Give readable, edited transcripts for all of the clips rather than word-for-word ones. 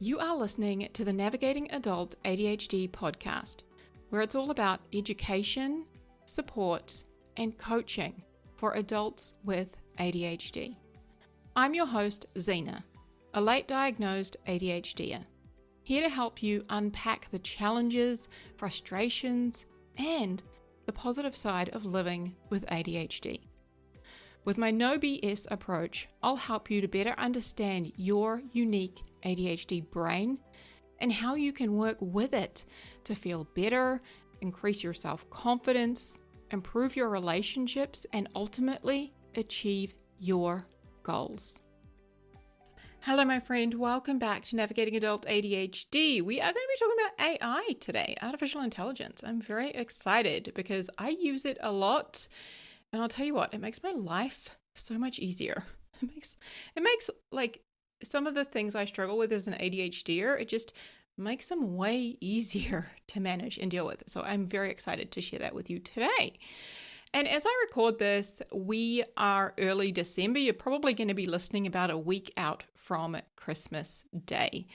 You are listening to the Navigating Adult ADHD podcast, where it's all about education, support, and coaching for adults with ADHD. I'm your host, Zena, a late diagnosed ADHDer, here to help you unpack the challenges, frustrations, and the positive side of living with ADHD. With my no BS approach, I'll help you to better understand your unique ADHD brain and how you can work with it to feel better, increase your self-confidence, improve your relationships, and ultimately achieve your goals. Hello, my friend. Welcome back to Navigating Adult ADHD. We are going to be talking about AI today, artificial intelligence. I'm very excited because I use it a lot. And I'll tell you what, it makes my life so much easier. It makes like some of the things I struggle with as an ADHDer, it just makes them way easier to manage and deal with. So I'm very excited to share that with you today. And as I record this, we are early December. You're probably going to be listening about a week out from Christmas Day.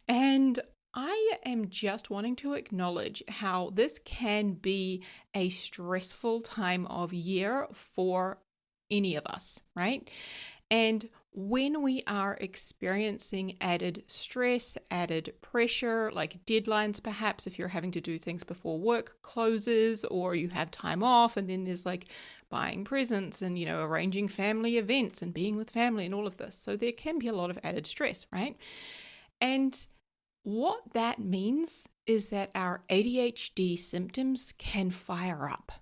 And I am just wanting to acknowledge how this can be a stressful time of year for any of us, right? And when we are experiencing added stress, added pressure, like deadlines perhaps, if you're having to do things before work closes or you have time off, and then there's like buying presents and, arranging family events and being with family and all of this. So there can be a lot of added stress, right? And what that means is that our ADHD symptoms can fire up.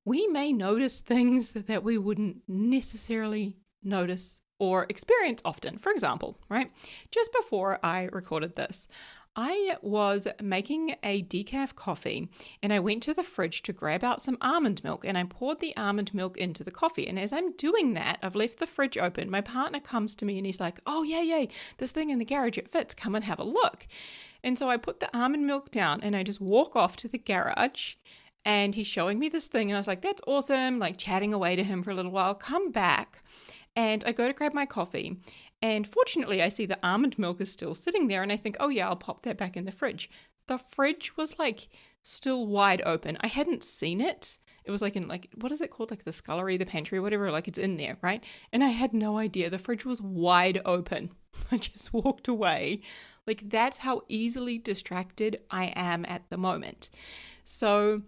We may notice things that we wouldn't necessarily notice or experience often. For example, right, just before I recorded this, I was making a decaf coffee and I went to the fridge to grab out some almond milk and I poured the almond milk into the coffee. And as I'm doing that, I've left the fridge open. My partner comes to me and he's like, "Oh, yay, this thing in the garage, it fits. Come and have a look." And so I put the almond milk down and I just walk off to the garage and he's showing me this thing. And I was like, "That's awesome," like chatting away to him for a little while, come back. And I go to grab my coffee. And fortunately, I see the almond milk is still sitting there. And I think, "Oh yeah, I'll pop that back in the fridge." The fridge was like still wide open. I hadn't seen it. It was like in what is it called? Like the scullery, the pantry, whatever, like it's in there, right? And I had no idea. The fridge was wide open. I just walked away. Like that's how easily distracted I am at the moment. So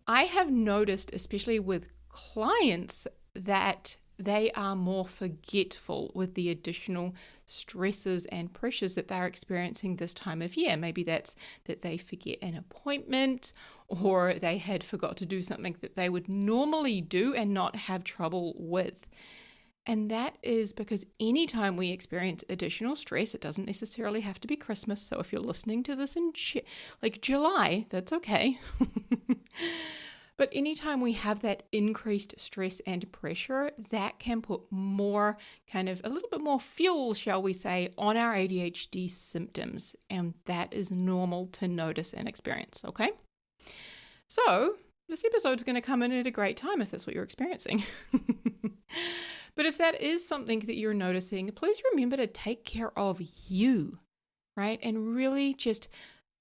I have noticed, especially with clients, that they are more forgetful with the additional stresses and pressures that they're experiencing this time of year. Maybe that's that they forget an appointment or they had forgot to do something that they would normally do and not have trouble with. And that is because anytime we experience additional stress, it doesn't necessarily have to be Christmas. So if you're listening to this in July, that's okay. But anytime we have that increased stress and pressure, that can put more a little bit more fuel, shall we say, on our ADHD symptoms. And that is normal to notice and experience, okay? So this episode is going to come in at a great time if that's what you're experiencing. But if that is something that you're noticing, please remember to take care of you, right? And really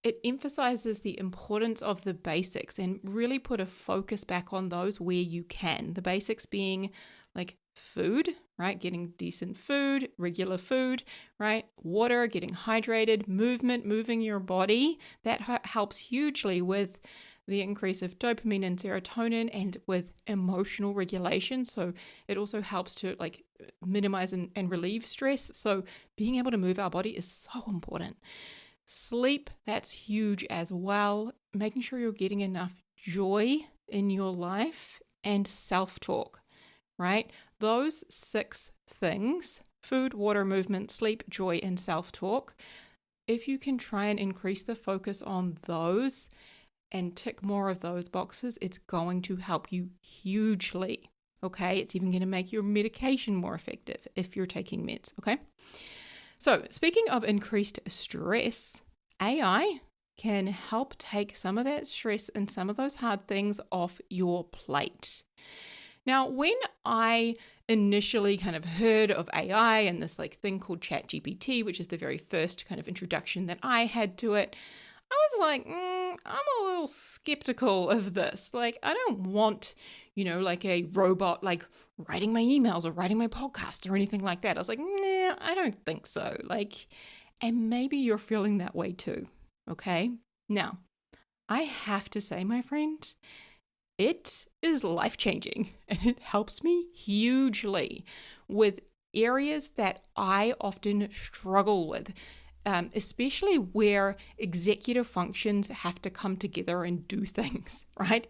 it emphasizes the importance of the basics and really put a focus back on those where you can. The basics being like food, right? Getting decent food, regular food, right? Water, getting hydrated, movement, moving your body. That helps hugely with the increase of dopamine and serotonin and with emotional regulation. So it also helps to minimize and relieve stress. So being able to move our body is so important. Sleep, that's huge as well. Making sure you're getting enough joy in your life and self-talk, right? Those 6 things, food, water, movement, sleep, joy, and self-talk, if you can try and increase the focus on those and tick more of those boxes, it's going to help you hugely, okay? It's even going to make your medication more effective if you're taking meds, okay? So speaking of increased stress, AI can help take some of that stress and some of those hard things off your plate. Now, when I initially kind of heard of AI and this like thing called ChatGPT, which is the very first kind of introduction that I had to it, I was like, I'm a little skeptical of this. Like, I don't want, like a robot like writing my emails or writing my podcasts or anything like that. I was like, nah, I don't think so. Like, and maybe you're feeling that way too. Okay. Now, I have to say, my friend, it is life-changing and it helps me hugely with areas that I often struggle with, especially where executive functions have to come together and do things, right?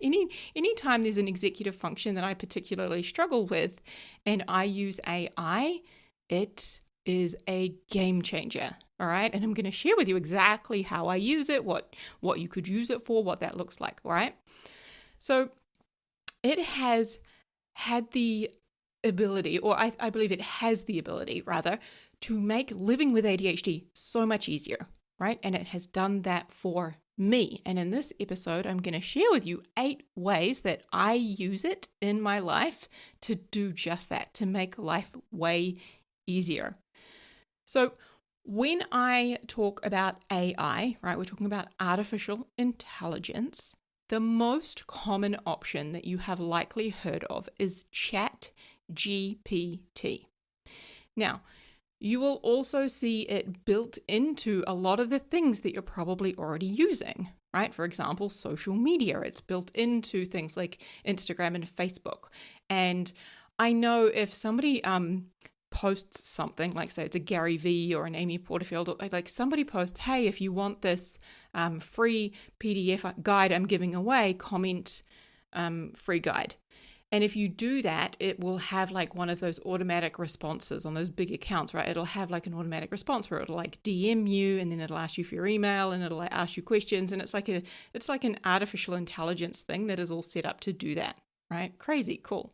Anytime there's an executive function that I particularly struggle with and I use AI, it is a game changer. All right. And I'm going to share with you exactly how I use it, what you could use it for, what that looks like. All right. So it has had the ability, or I believe it has the ability rather, to make living with ADHD so much easier, right? And it has done that for me. And in this episode, I'm going to share with you 8 ways that I use it in my life to do just that, to make life way easier. So when I talk about AI, right, we're talking about artificial intelligence. The most common option that you have likely heard of is ChatGPT. Now, you will also see it built into a lot of the things that you're probably already using, right? For example, social media. It's built into things like Instagram and Facebook. And I know if somebody posts something, like say it's a Gary Vee or an Amy Porterfield, or like somebody posts, hey, if you want this free PDF guide I'm giving away, comment free guide. And if you do that, it will have like one of those automatic responses on those big accounts, right? It'll have like an automatic response where it'll like DM you and then it'll ask you for your email and it'll like ask you questions. And it's like an artificial intelligence thing that is all set up to do that, right? Crazy cool.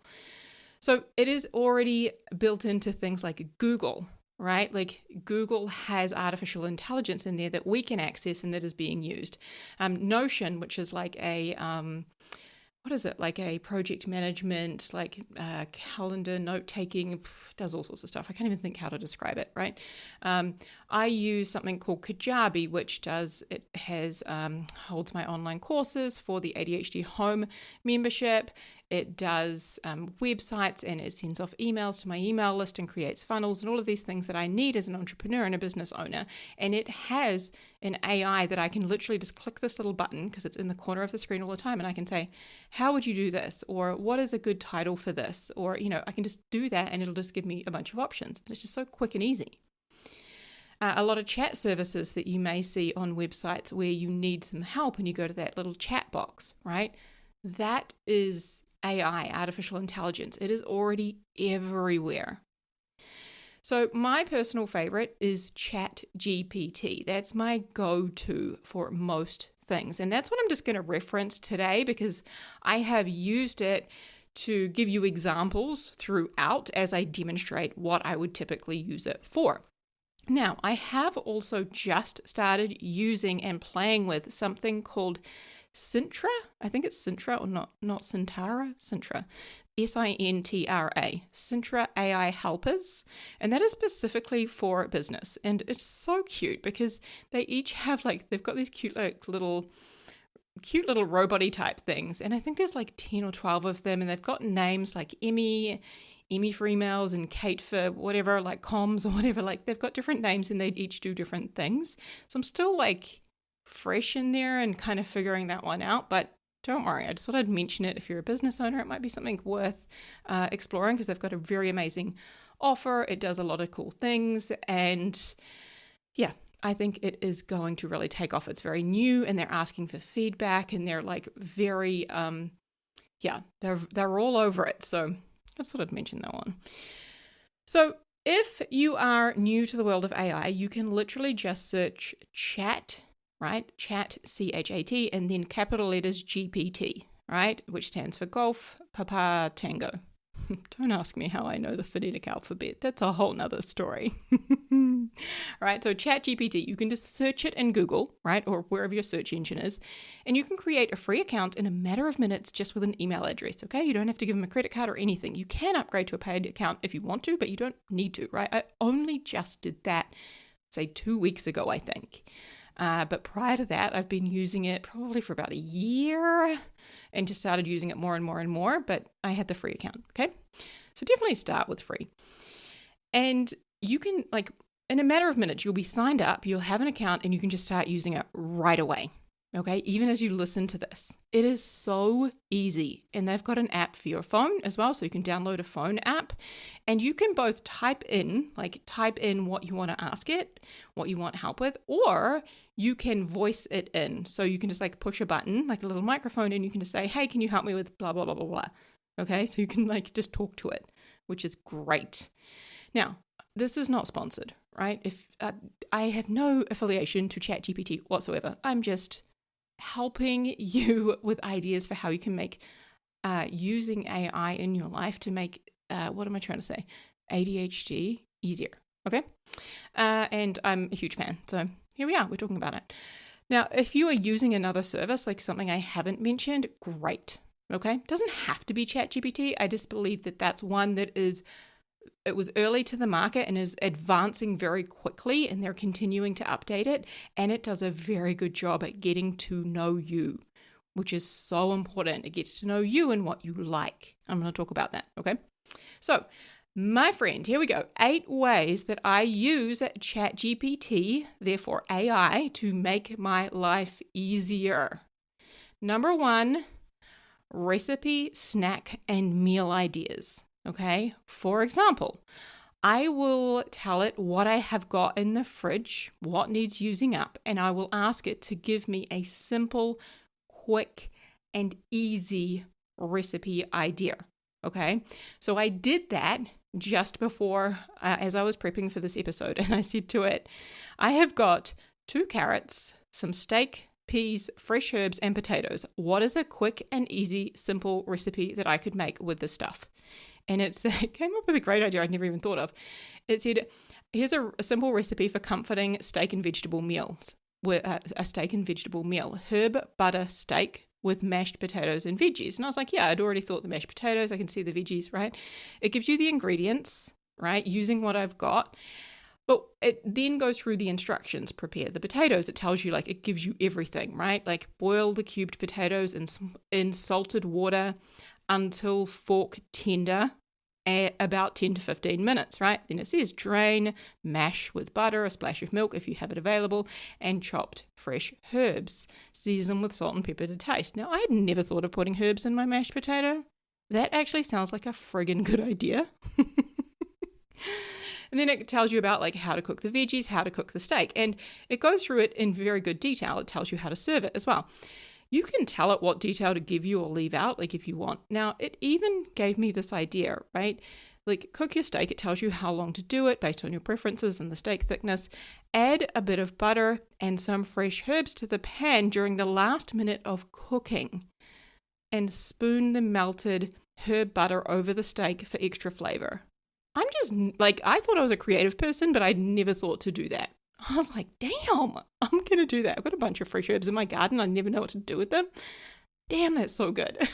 So it is already built into things like Google, right? Like Google has artificial intelligence in there that we can access and that is being used. Notion, which is like a, like a project management, like calendar note-taking, does all sorts of stuff. I can't even think how to describe it, right? I use something called Kajabi, which holds my online courses for the ADHD Home membership. It does websites and it sends off emails to my email list and creates funnels and all of these things that I need as an entrepreneur and a business owner. And it has an AI that I can literally just click this little button because it's in the corner of the screen all the time. And I can say, how would you do this? Or what is a good title for this? Or, I can just do that and it'll just give me a bunch of options. And it's just so quick and easy. A lot of chat services that you may see on websites where you need some help and you go to that little chat box, right? That is AI, artificial intelligence. It is already everywhere. So my personal favorite is ChatGPT. That's my go-to for most things. And that's what I'm just going to reference today because I have used it to give you examples throughout as I demonstrate what I would typically use it for. Now, I have also just started using and playing with something called Sintra. I think it's Sintra or not Sintara, Sintra. Sintra. Sintra AI Helpers. And that is specifically for business. And it's so cute because they each have they've got these cute little robot-y type things. And I think there's like 10 or 12 of them. And they've got names like Emmy for emails and Kate for whatever, like comms or whatever. Like they've got different names and they each do different things. So I'm still like fresh in there and kind of figuring that one out, but don't worry, I just thought I'd mention it. If you're a business owner, it might be something worth exploring because they've got a very amazing offer. It does a lot of cool things, and yeah, I think it is going to really take off. It's very new and they're asking for feedback and they're like very they're all over it. So I just thought I'd mention that one. So if you are new to the world of AI, you can literally just search chat, right? Chat, C-H-A-T, and then capital letters GPT, right? Which stands for Golf, Papa, Tango. Don't ask me how I know the phonetic alphabet. That's a whole nother story. Right, so ChatGPT, you can just search it in Google, right, or wherever your search engine is, and you can create a free account in a matter of minutes just with an email address, okay? You don't have to give them a credit card or anything. You can upgrade to a paid account if you want to, but you don't need to, right? I only just did that, say, 2 weeks ago, I think. But prior to that, I've been using it probably for about a year and just started using it more and more and more, but I had the free account, okay? So definitely start with free. And you can, like, in a matter of minutes, you'll be signed up, you'll have an account, and you can just start using it right away, okay? Even as you listen to this. It is so easy. And they've got an app for your phone as well, so you can download a phone app. And you can both type in what you want to ask it, what you want help with, or you can voice it in. So you can just like push a button, like a little microphone, and you can just say, hey, can you help me with blah, blah, blah, blah, blah. Okay, so you can like just talk to it, which is great. Now, this is not sponsored, right? If I have no affiliation to ChatGPT whatsoever. I'm just helping you with ideas for how you can make using AI in your life to make, what am I trying to say? ADHD easier, okay? And I'm a huge fan. So here we are, we're talking about it. Now, if you are using another service, like something I haven't mentioned, great, okay? It doesn't have to be ChatGPT. I just believe that that's one that it was early to the market and is advancing very quickly, and they're continuing to update it, and it does a very good job at getting to know you, which is so important. It gets to know you and what you like. I'm going to talk about that, okay? So, my friend, here we go. 8 ways that I use ChatGPT, therefore AI, to make my life easier. Number 1, recipe, snack, and meal ideas. Okay, for example, I will tell it what I have got in the fridge, what needs using up, and I will ask it to give me a simple, quick, and easy recipe idea. Okay, so I did that just before, as I was prepping for this episode, and I said to it, I have got 2 carrots, some steak, peas, fresh herbs, and potatoes. What is a quick and easy, simple recipe that I could make with this stuff? And it came up with a great idea I'd never even thought of. It said, here's a simple recipe for comforting steak and vegetable meals. A steak and vegetable meal. Herb butter steak with mashed potatoes and veggies. And I was like, yeah, I'd already thought the mashed potatoes. I can see the veggies, right? It gives you the ingredients, right, using what I've got. But it then goes through the instructions. Prepare the potatoes. It tells you, like, it gives you everything, right? Like, boil the cubed potatoes in salted water until fork tender, about 10 to 15 minutes, right? Then it says drain, mash with butter, a splash of milk if you have it available, and chopped fresh herbs. Season with salt and pepper to taste. Now, I had never thought of putting herbs in my mashed potato. That actually sounds like a friggin' good idea. And then it tells you about like how to cook the veggies, how to cook the steak, and it goes through it in very good detail. It tells you how to serve it as well. You can tell it what detail to give you or leave out, like if you want. Now, it even gave me this idea, right? Like, cook your steak. It tells you how long to do it based on your preferences and the steak thickness. Add a bit of butter and some fresh herbs to the pan during the last minute of cooking. And spoon the melted herb butter over the steak for extra flavor. I'm just, like, I thought I was a creative person, but I'd never thought to do that. I was like, damn, I'm going to do that. I've got a bunch of fresh herbs in my garden. I never know what to do with them. Damn, that's so good.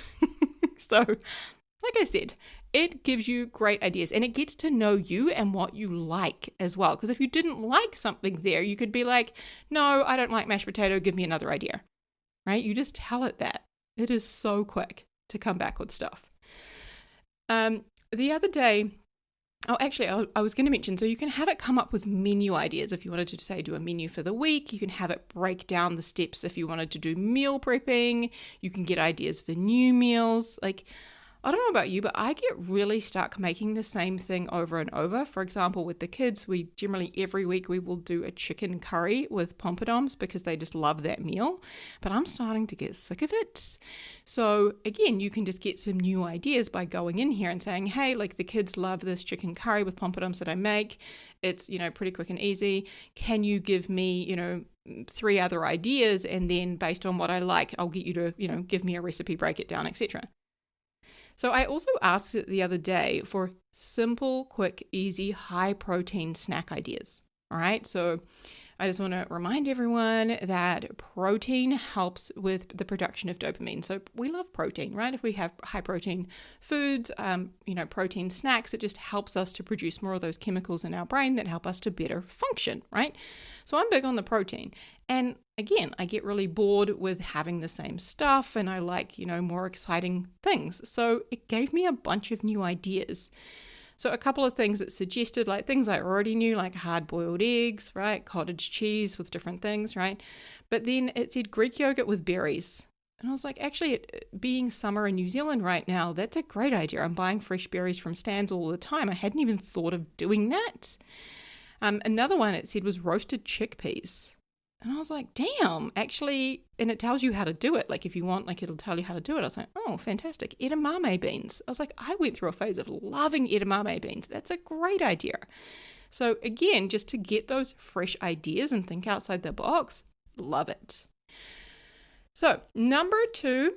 So, like I said, it gives you great ideas and it gets to know you and what you like as well. Because if you didn't like something there, you could be like, no, I don't like mashed potato. Give me another idea, right? You just tell it that. It is so quick to come back with stuff. The other day, I was going to mention, so you can have it come up with menu ideas. If you wanted to, say, do a menu for the week, you can have it break down the steps. If you wanted to do meal prepping, you can get ideas for new meals. Like, I don't know about you, but I get really stuck making the same thing over and over. For example, with the kids, we generally every week we will do a chicken curry with pompadons because they just love that meal. But I'm starting to get sick of it. So again, you can just get some new ideas by going in here and saying, hey, like the kids love this chicken curry with pompadons that I make. It's, pretty quick and easy. Can you give me, 3 other ideas? And then based on what I like, I'll get you to, give me a recipe, break it down, etc. So I also asked it the other day for simple, quick, easy, high protein snack ideas. All right. So I just want to remind everyone that protein helps with the production of dopamine. So we love protein, right? If we have high protein foods, protein snacks, it just helps us to produce more of those chemicals in our brain that help us to better function, right? So I'm big on the protein. And again, I get really bored with having the same stuff and I like, more exciting things. So it gave me a bunch of new ideas. So a couple of things it suggested, like things I already knew, like hard-boiled eggs, right? Cottage cheese with different things, right? But then it said Greek yogurt with berries. And I was like, actually, it being summer in New Zealand right now, that's a great idea. I'm buying fresh berries from stands all the time. I hadn't even thought of doing that. Another one it said was roasted chickpeas. And I was like, damn, actually, and it tells you how to do it. Like if you want, like it'll tell you how to do it. I was like, oh, fantastic. Edamame beans. I was like, I went through a phase of loving edamame beans. That's a great idea. So again, just to get those fresh ideas and think outside the box, love it. So number 2,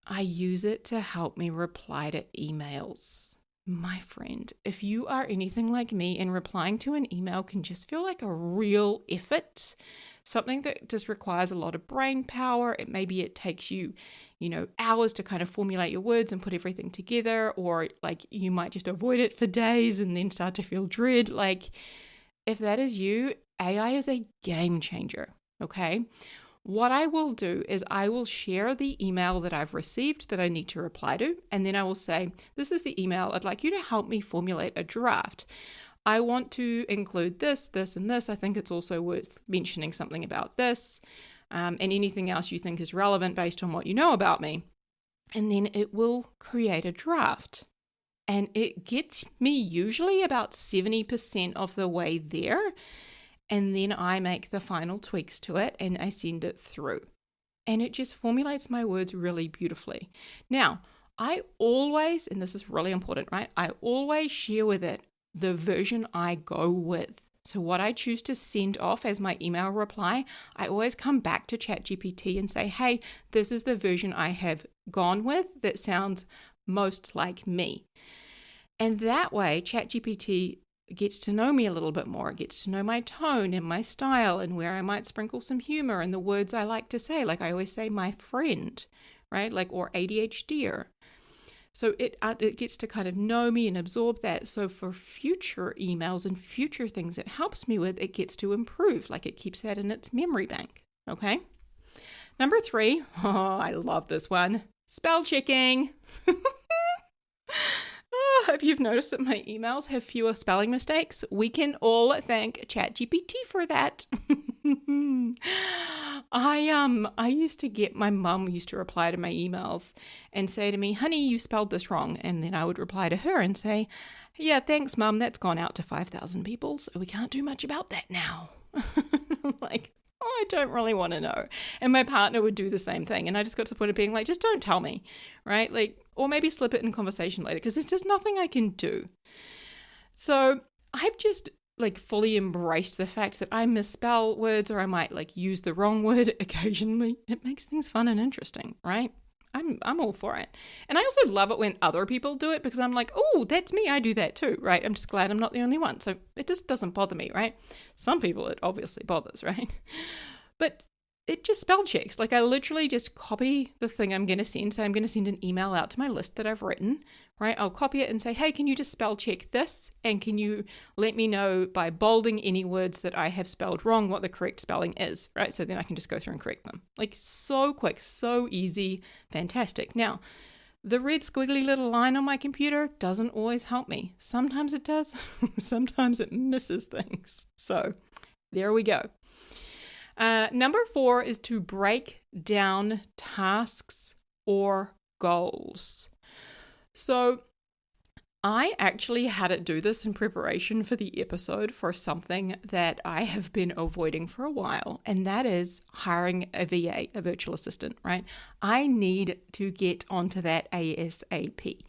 I use it to help me reply to emails. My friend, if you are anything like me and replying to an email can just feel like a real effort, something that just requires a lot of brain power. Maybe it takes you, hours to kind of formulate your words and put everything together, or like you might just avoid it for days and then start to feel dread. Like if that is you, AI is a game changer, okay? What I will do is I will share the email that I've received that I need to reply to, and then I will say, this is the email. I'd like you to help me formulate a draft. I want to include this, this, and this. I think it's also worth mentioning something about this, and anything else you think is relevant based on what you know about me. And then it will create a draft. And it gets me usually about 70% of the way there. And then I make the final tweaks to it and I send it through. And it just formulates my words really beautifully. Now, I always, and this is really important, right? I always share with it the version I go with. So what I choose to send off as my email reply, I always come back to ChatGPT and say, hey, this is the version I have gone with that sounds most like me. And that way, ChatGPT gets to know me a little bit more. It gets to know my tone and my style and where I might sprinkle some humor and the words I like to say. Like I always say, my friend, right? Like, or ADHD-er. So it gets to kind of know me and absorb that. So for future emails and future things it helps me with, it gets to improve. Like it keeps that in its memory bank. Okay. Number 3. Oh, I love this one. Spell checking. If you've noticed that my emails have fewer spelling mistakes, we can all thank ChatGPT for that. I used to get, my mum used to reply to my emails and say to me, honey, you spelled this wrong. And then I would reply to her and say, yeah, thanks, mum. That's gone out to 5,000 people, so we can't do much about that now. Like, I don't really want to know. And my partner would do the same thing. And I just got to the point of being like, just don't tell me, right? Like, or maybe slip it in conversation later because there's just nothing I can do. So I've just like fully embraced the fact that I misspell words or I might like use the wrong word occasionally. It makes things fun and interesting, right? I'm all for it. And I also love it when other people do it because I'm like, oh, that's me. I do that too, right? I'm just glad I'm not the only one. So it just doesn't bother me, right? Some people it obviously bothers, right? But it just spell checks. Like I literally just copy the thing I'm going to send. So I'm going to send an email out to my list that I've written, right? I'll copy it and say, hey, can you just spell check this? And can you let me know by bolding any words that I have spelled wrong what the correct spelling is, right? So then I can just go through and correct them. Like so quick, so easy, fantastic. Now, the red squiggly little line on my computer doesn't always help me. Sometimes it does. Sometimes it misses things. So there we go. Number 4 is to break down tasks or goals. So I actually had it do this in preparation for the episode for something that I have been avoiding for a while, and that is hiring a VA, a virtual assistant, right? I need to get onto that ASAP.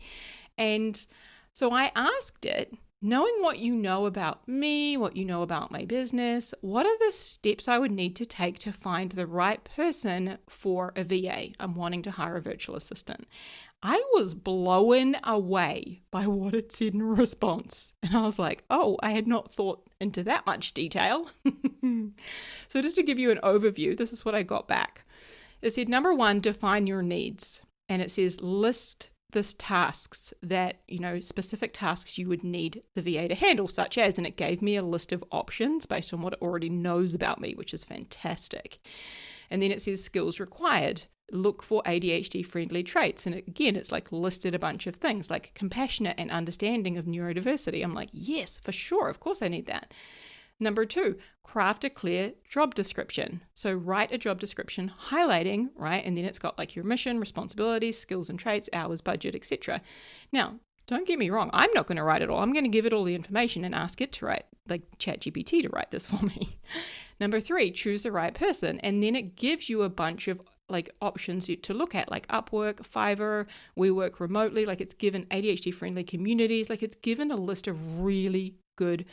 And so I asked it, knowing what you know about me, what you know about my business, what are the steps I would need to take to find the right person for a VA? I'm wanting to hire a virtual assistant. I was blown away by what it said in response. And I was like, oh, I had not thought into that much detail. So just to give you an overview, this is what I got back. It said, number 1, define your needs. And it says, list this tasks that, specific tasks you would need the VA to handle, such as, and it gave me a list of options based on what it already knows about me, which is fantastic. And then it says skills required. Look for ADHD-friendly traits. And again, it's like listed a bunch of things like compassionate and understanding of neurodiversity. I'm like, yes, for sure. Of course I need that. Number 2, craft a clear job description. So write a job description highlighting, right? And then it's got like your mission, responsibilities, skills and traits, hours, budget, etc. Now, don't get me wrong. I'm not going to write it all. I'm going to give it all the information and ask it to write, like ChatGPT to write this for me. Number 3, choose the right person. And then it gives you a bunch of like options to look at, like Upwork, Fiverr, We Work Remotely. Like it's given ADHD-friendly communities. Like it's given a list of really good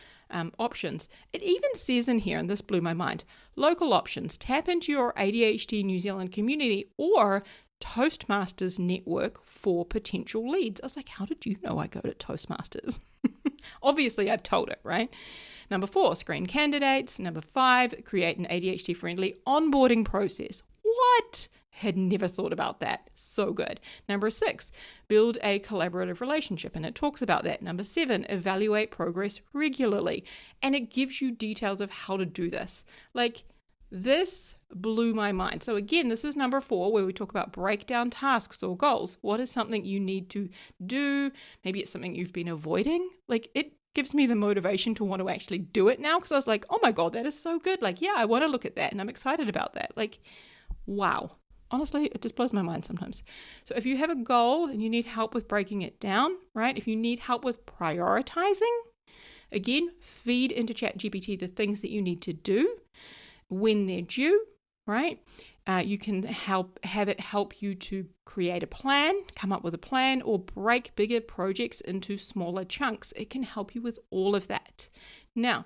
options. It even says in here, and this blew my mind, local options. Tap into your ADHD New Zealand community or Toastmasters network for potential leads. I was like, how did you know I go to Toastmasters? Obviously, I've told it, right? Number 4, screen candidates. Number 5, create an ADHD-friendly onboarding process. What? Had never thought about that. So good. Number 6, build a collaborative relationship. And it talks about that. Number 7, evaluate progress regularly. And it gives you details of how to do this. Like, this blew my mind. So again, this is number 4, where we talk about break down tasks or goals. What is something you need to do? Maybe it's something you've been avoiding. Like, it gives me the motivation to want to actually do it now, because I was like, oh my God, that is so good. Like, yeah, I want to look at that and I'm excited about that. Like, wow. Honestly, it just blows my mind sometimes. So if you have a goal and you need help with breaking it down, right? If you need help with prioritizing, again, feed into ChatGPT the things that you need to do when they're due, right? You can have it help you to create a plan, come up with a plan, or break bigger projects into smaller chunks. It can help you with all of that. Now,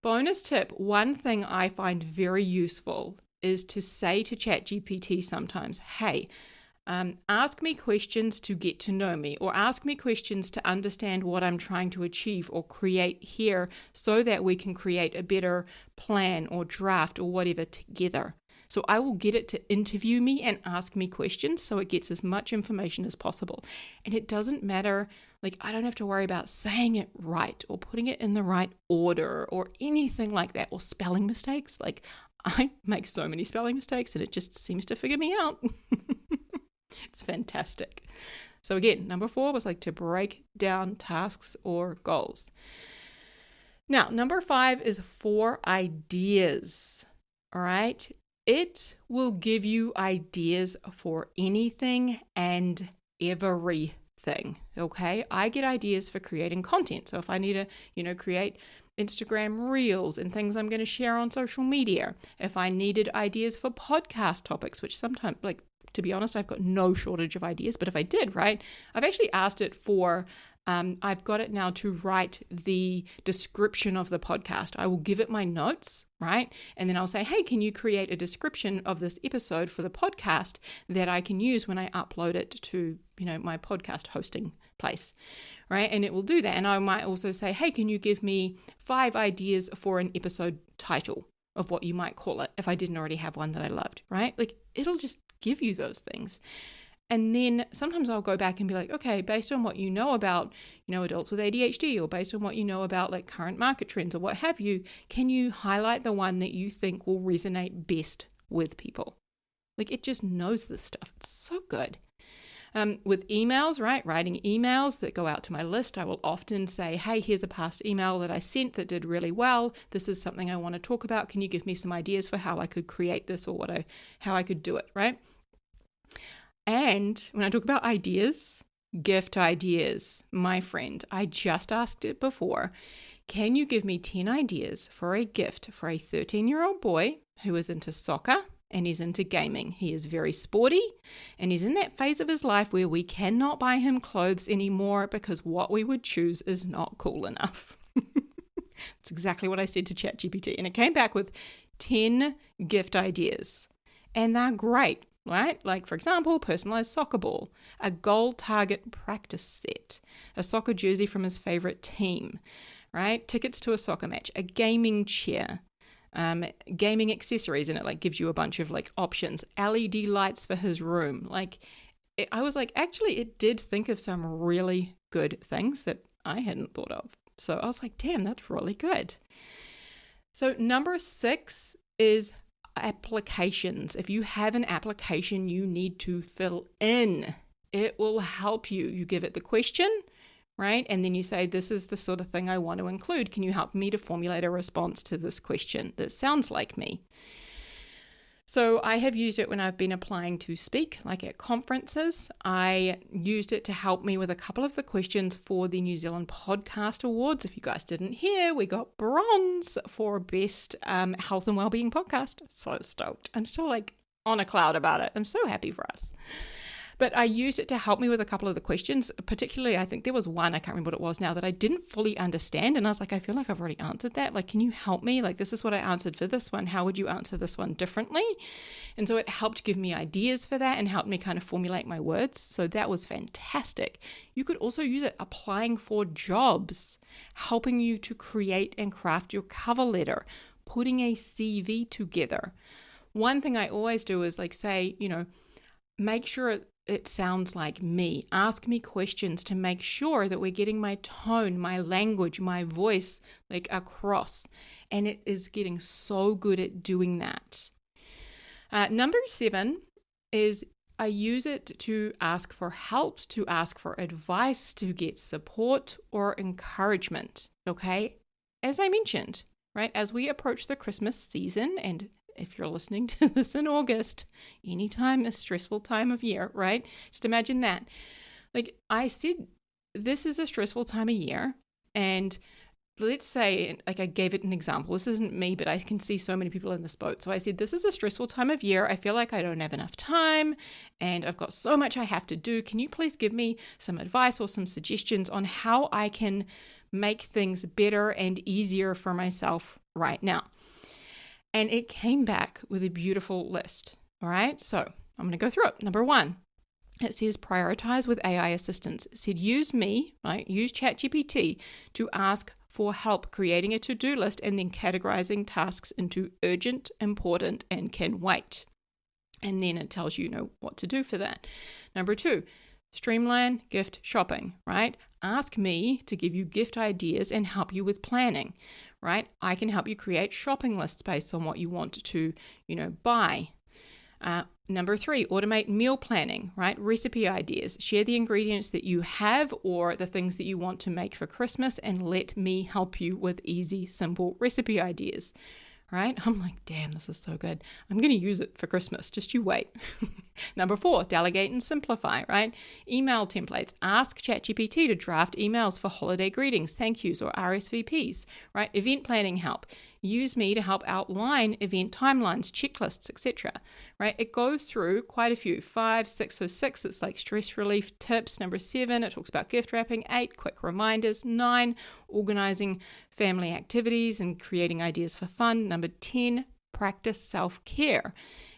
bonus tip, one thing I find very useful is to say to ChatGPT sometimes, hey, ask me questions to get to know me, or ask me questions to understand what I'm trying to achieve or create here so that we can create a better plan or draft or whatever together. So I will get it to interview me and ask me questions so it gets as much information as possible. And it doesn't matter, like I don't have to worry about saying it right or putting it in the right order or anything like that, or spelling mistakes. Like I make so many spelling mistakes and it just seems to figure me out. It's fantastic. So again, number 4 was like to break down tasks or goals. Now, number 5 is for ideas. All right. It will give you ideas for anything and everything. Okay. I get ideas for creating content. So if I need to, create Instagram reels and things I'm going to share on social media, if I needed ideas for podcast topics, which sometimes, like, to be honest, I've got no shortage of ideas, but if I did, right, I've actually asked it for, I've got it now to write the description of the podcast. I will give it my notes, right? And then I'll say, hey, can you create a description of this episode for the podcast that I can use when I upload it to, my podcast hosting place, right? And it will do that. And I might also say, hey, can you give me 5 ideas for an episode title of what you might call it if I didn't already have one that I loved, right? Like it'll just give you those things. And then sometimes I'll go back and be like, okay, based on what you know about, adults with ADHD, or based on what you know about like current market trends or what have you, can you highlight the one that you think will resonate best with people? Like it just knows this stuff. It's so good. With emails, right? Writing emails that go out to my list, I will often say, hey, here's a past email that I sent that did really well. This is something I want to talk about. Can you give me some ideas for how I could create this or how I could do it, right? And when I talk about ideas, gift ideas, my friend, I just asked it before, can you give me 10 ideas for a gift for a 13-year-old boy who is into soccer and he's into gaming? He is very sporty and he's in that phase of his life where we cannot buy him clothes anymore because what we would choose is not cool enough. That's exactly what I said to ChatGPT, and it came back with 10 gift ideas. And they're great. right? Like, for example, personalized soccer ball, a goal target practice set, a soccer jersey from his favorite team, right? Tickets to a soccer match, a gaming chair, gaming accessories, and it like gives you a bunch of like options, LED lights for his room. Like, I was like, actually, it did think of some really good things that I hadn't thought of. So I was like, damn, that's really good. So number 6 is applications. If you have an application you need to fill in, it will help you. You give it the question, right? And then you say, this is the sort of thing I want to include. Can you help me to formulate a response to this question that sounds like me? So I have used it when I've been applying to speak, like at conferences. I used it to help me with a couple of the questions for the New Zealand Podcast Awards. If you guys didn't hear, we got bronze for Best Health and Wellbeing Podcast. So stoked. I'm still like on a cloud about it. I'm so happy for us. But I used it to help me with a couple of the questions. Particularly, I think there was one, I can't remember what it was now, that I didn't fully understand. And I was like, I feel like I've already answered that. Like, can you help me? Like, this is what I answered for this one. How would you answer this one differently? And so it helped give me ideas for that and helped me kind of formulate my words. So that was fantastic. You could also use it applying for jobs, helping you to create and craft your cover letter, putting a CV together. One thing I always do is like say, make sure it sounds like me. Ask me questions to make sure that we're getting my tone, my language, my voice like across. And it is getting so good at doing that. Number 7 is I use it to ask for help, to ask for advice, to get support or encouragement. Okay. As I mentioned, right, as we approach the Christmas season, and if you're listening to this in August, anytime a stressful time of year, right? Just imagine that. Like I said, this is a stressful time of year. And let's say, like I gave it an example. This isn't me, but I can see so many people in this boat. So I said, this is a stressful time of year. I feel like I don't have enough time and I've got so much I have to do. Can you please give me some advice or some suggestions on how I can make things better and easier for myself right now? And it came back with a beautiful list. All right. So I'm going to go through it. Number 1, it says prioritize with AI assistance. It said use me, right? Use ChatGPT to ask for help creating a to-do list and then categorizing tasks into urgent, important, and can wait. And then it tells you, what to do for that. Number 2, streamline gift shopping, right? Ask me to give you gift ideas and help you with planning, right? I can help you create shopping lists based on what you want to, buy. Number 3, automate meal planning, right? Recipe ideas. Share the ingredients that you have or the things that you want to make for Christmas and let me help you with easy, simple recipe ideas. Right? I'm like, damn, this is so good. I'm going to use it for Christmas. Just you wait. Number 4, delegate and simplify, right? Email templates. Ask ChatGPT to draft emails for holiday greetings, thank yous, or RSVPs, right? Event planning help. Use me to help outline event timelines, checklists, etc. Right? It goes through quite a few. 5, 6, so 6, it's like stress relief tips. Number 7, it talks about gift wrapping. 8, quick reminders. 9, organizing family activities and creating ideas for fun. Number 10, practice self-care.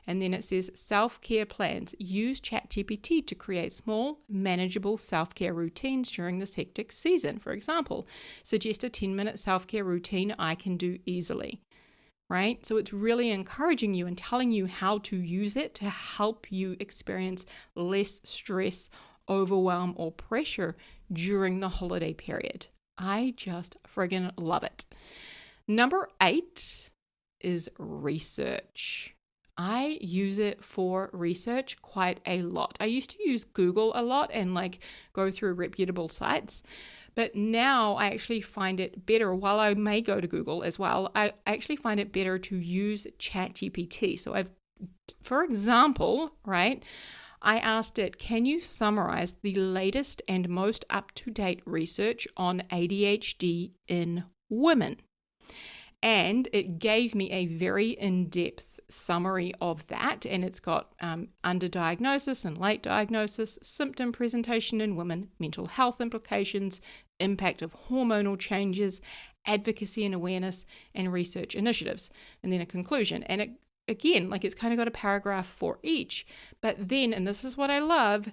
And then it says self-care plans. Use ChatGPT to create small, manageable self-care routines during this hectic season. For example, suggest a 10-minute self-care routine I can do easily. Right? So it's really encouraging you and telling you how to use it to help you experience less stress, overwhelm, or pressure during the holiday period. I just friggin' love it. Number 8 is research. I use it for research quite a lot. I used to use Google a lot and go through reputable sites, but now I actually find it better, while I may go to Google as well, I actually find it better to use ChatGPT. So for example, right, I asked it, can you summarize the latest and most up-to-date research on ADHD in women? And it gave me a very in-depth summary of that. And it's got underdiagnosis and late diagnosis, symptom presentation in women, mental health implications, impact of hormonal changes, advocacy and awareness, and research initiatives. And then a conclusion. And again, like it's kind of got a paragraph for each. But then, and this is what I love,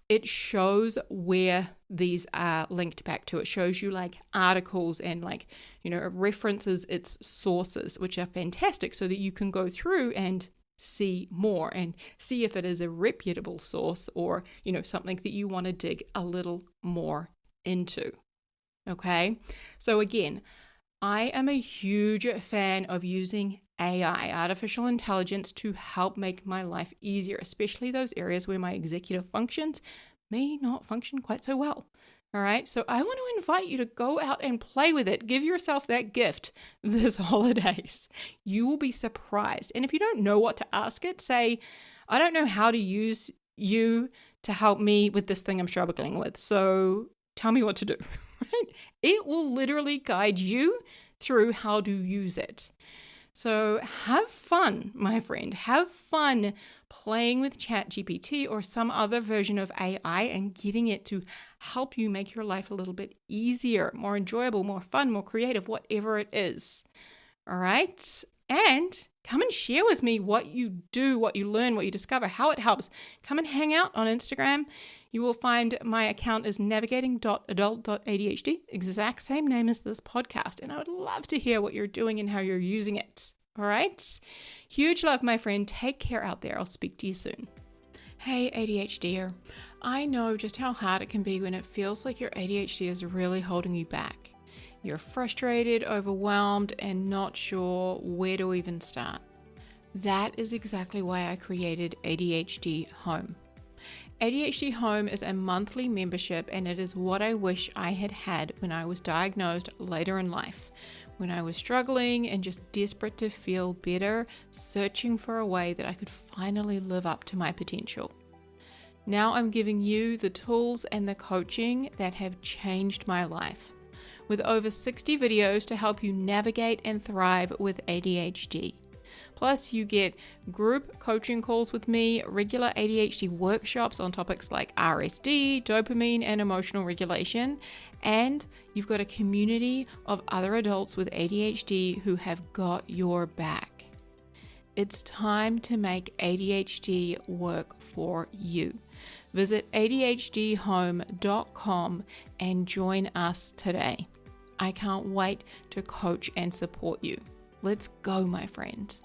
it shows where these are linked back to. It shows you like articles and like, it references its sources, which are fantastic, so that you can go through and see more and see if it is a reputable source or, something that you want to dig a little more into. Okay. So again, I am a huge fan of using AI, artificial intelligence, to help make my life easier, especially those areas where my executive functions may not function quite so well. All right, so I want to invite you to go out and play with it. Give yourself that gift this holidays. You will be surprised. And if you don't know what to ask it, say, I don't know how to use you to help me with this thing I'm struggling with, so tell me what to do. It will literally guide you through how to use it. So have fun, my friend. Have fun playing with ChatGPT or some other version of AI and getting it to help you make your life a little bit easier, more enjoyable, more fun, more creative, whatever it is. All right? And come and share with me what you do, what you learn, what you discover, how it helps. Come and hang out on Instagram. You will find my account is navigating.adult.adhd, exact same name as this podcast. And I would love to hear what you're doing and how you're using it. All right? Huge love, my friend. Take care out there. I'll speak to you soon. Hey, ADHDer. I know just how hard it can be when it feels like your ADHD is really holding you back. You're frustrated, overwhelmed, and not sure where to even start. That is exactly why I created ADHD Home. ADHD Home is a monthly membership, and it is what I wish I had had when I was diagnosed later in life, when I was struggling and just desperate to feel better, searching for a way that I could finally live up to my potential. Now I'm giving you the tools and the coaching that have changed my life, with over 60 videos to help you navigate and thrive with ADHD. Plus, you get group coaching calls with me, regular ADHD workshops on topics like RSD, dopamine, and emotional regulation, and you've got a community of other adults with ADHD who have got your back. It's time to make ADHD work for you. Visit ADHDhome.com and join us today. I can't wait to coach and support you. Let's go, my friend.